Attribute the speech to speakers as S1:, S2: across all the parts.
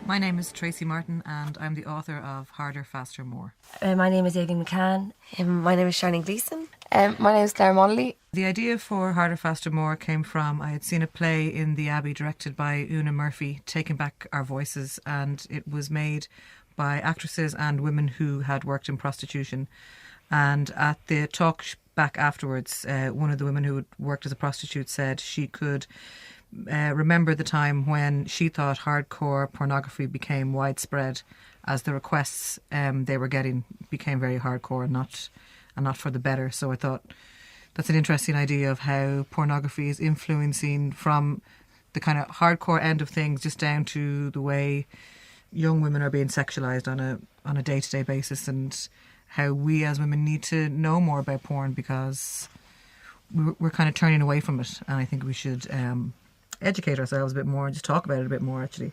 S1: My name is Tracy Martin and I'm the author of Harder, Faster, More.
S2: My name is Aoibhéann McCann.
S3: My name is Charlene Gleeson. My name is Clare Monnelly.
S1: The idea for Harder, Faster, More came from, I had seen a play in the Abbey directed by Una Murphy, Taking Back Our Voices, and it was made by actresses and women who had worked in prostitution. And at the talk back afterwards, one of the women who had worked as a prostitute said she could remember the time when she thought hardcore pornography became widespread as the requests they were getting became very hardcore and not for the better. So I thought that's an interesting idea of how pornography is influencing from the kind of hardcore end of things just down to the way young women are being sexualized on a day-to-day basis, and how we as women need to know more about porn because we're kind of turning away from it, and I think we should educate ourselves a bit more and just talk about it a bit more, actually.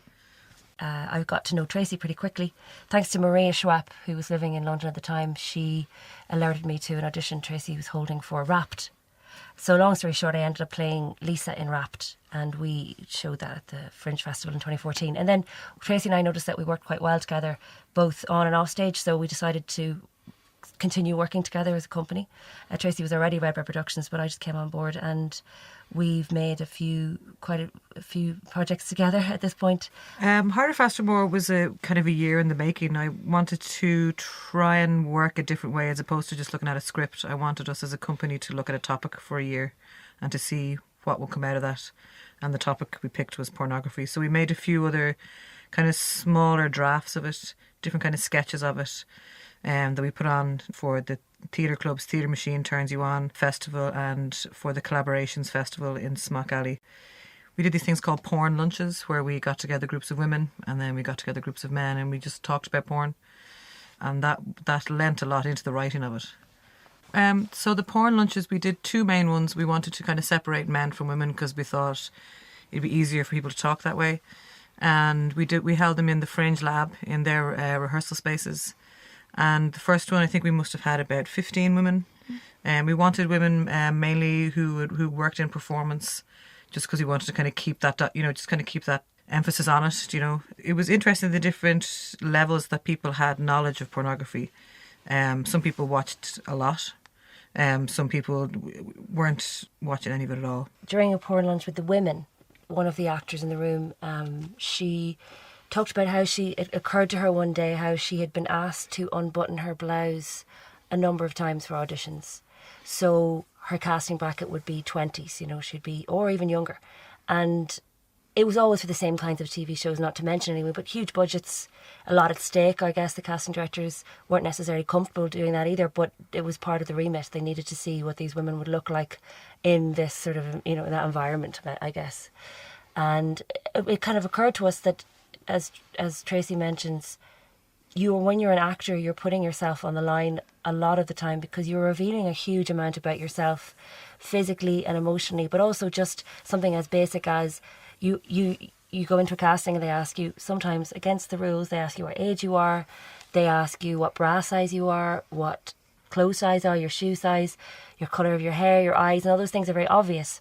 S2: I got to know Tracy pretty quickly. Thanks to Maria Schwapp, who was living in London at the time. She alerted me to an audition Tracy was holding for Wrapped. So long story short, I ended up playing Lisa in Wrapped, and we showed that at the Fringe Festival in 2014. And then Tracy and I noticed that we worked quite well together, both on and off stage, so we decided to continue working together as a company. Tracy was already Red Red Productions, but I just came on board, and we've made quite a few projects together at this point.
S1: Harder, Faster, More was a kind of a year in the making. I wanted to try and work a different way as opposed to just looking at a script. I wanted us as a company to look at a topic for a year and to see what will come out of that. And the topic we picked was pornography. So we made a few other kind of smaller drafts of it, different kind of sketches of it, that we put on for the Theatre Club's Theatre Machine Turns You On festival and for the Collaborations Festival in Smock Alley. We did these things called porn lunches where we got together groups of women and then we got together groups of men and we just talked about porn, and that lent a lot into the writing of it. So the porn lunches, we did two main ones. We wanted to kind of separate men from women because we thought it'd be easier for people to talk that way, and we held them in the Fringe Lab in their rehearsal spaces. And the first one, I think we must have had about 15 women. And we wanted women mainly who worked in performance, just because we wanted to kind of keep that, just kind of keep that emphasis on it. It was interesting the different levels that people had knowledge of pornography. Some people watched a lot. Some people weren't watching any of it at all.
S2: During a porn lunch with the women, one of the actors in the room, she talked about how it occurred to her one day how she had been asked to unbutton her blouse a number of times for auditions. So her casting bracket would be 20s, she'd be, or even younger. And it was always for the same kinds of TV shows, not to mention anyway, but huge budgets, a lot at stake. I guess the casting directors weren't necessarily comfortable doing that either, but it was part of the remit. They needed to see what these women would look like in this sort of, in that environment, I guess. And it kind of occurred to us that as Tracy mentions, when you're an actor, you're putting yourself on the line a lot of the time because you're revealing a huge amount about yourself physically and emotionally, but also just something as basic as you go into a casting and they ask you, sometimes against the rules, they ask you what age you are, they ask you what bra size you are, what clothes size are, your shoe size, your colour of your hair, your eyes, and all those things are very obvious.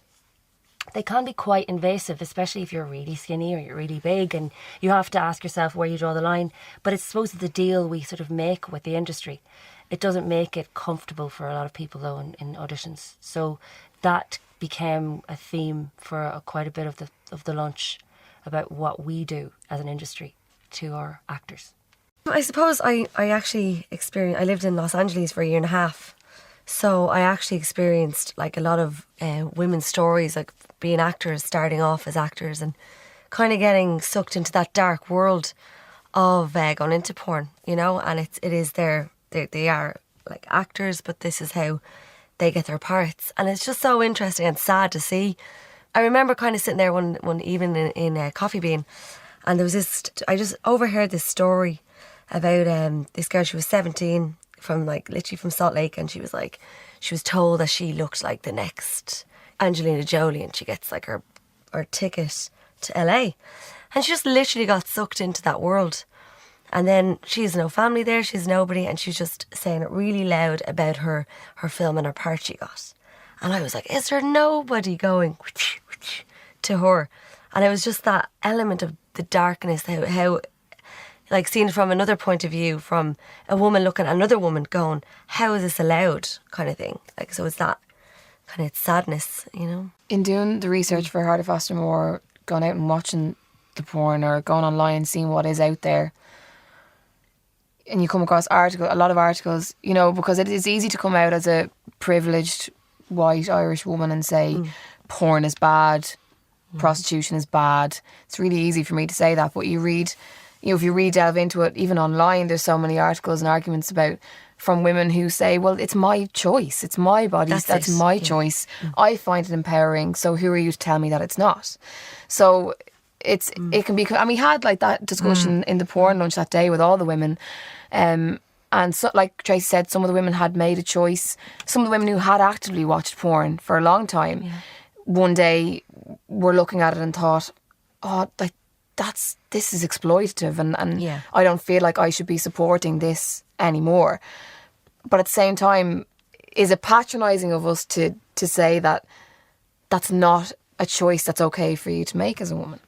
S2: They can be quite invasive, especially if you're really skinny or you're really big, and you have to ask yourself where you draw the line. But it's supposed to be the deal we sort of make with the industry. It doesn't make it comfortable for a lot of people, though, in auditions. So that became a theme for quite a bit of the lunch about what we do as an industry to our actors.
S3: I suppose I actually experienced, I lived in Los Angeles for a year and a half. So I actually experienced like a lot of women's stories, like being actors, starting off as actors and kind of getting sucked into that dark world of going into porn, and it is they are like actors, but this is how they get their parts. And it's just so interesting and sad to see. I remember kind of sitting there one evening in Coffee Bean, and there was I just overheard this story about this girl. She was 17, literally from Salt Lake, and she was told that she looked like the next Angelina Jolie, and she gets like her ticket to LA, and she just literally got sucked into that world. And then she has no family there, she's nobody, and she's just saying it really loud about her film and her part she got. And I was like, is there nobody going to her? And it was just that element of the darkness, how like seeing it from another point of view, from a woman looking at another woman going, how is this allowed, kind of thing. Like, so it's that kind of sadness, you know.
S4: In doing the research for Heart of Foster Moore, going out and watching the porn or going online and seeing what is out there, and you come across a lot of articles, you know, because it is easy to come out as a privileged white Irish woman and say porn is bad, prostitution is bad. It's really easy for me to say that, but you read, you know, if you delve into it, even online, there's so many articles and arguments about from women who say, well, it's my choice, it's my body, that's my choice. I find it empowering, so who are you to tell me that it's not? So it can be, and we had like that discussion in the porn lunch that day with all the women, and so, like Tracy said, some of the women had made a choice. Some of the women who had actively watched porn for a long time, one day were looking at it and thought, oh, like this is exploitative, and I don't feel like I should be supporting this anymore. But at the same time, is it patronising of us to say that that's not a choice that's okay for you to make as a woman?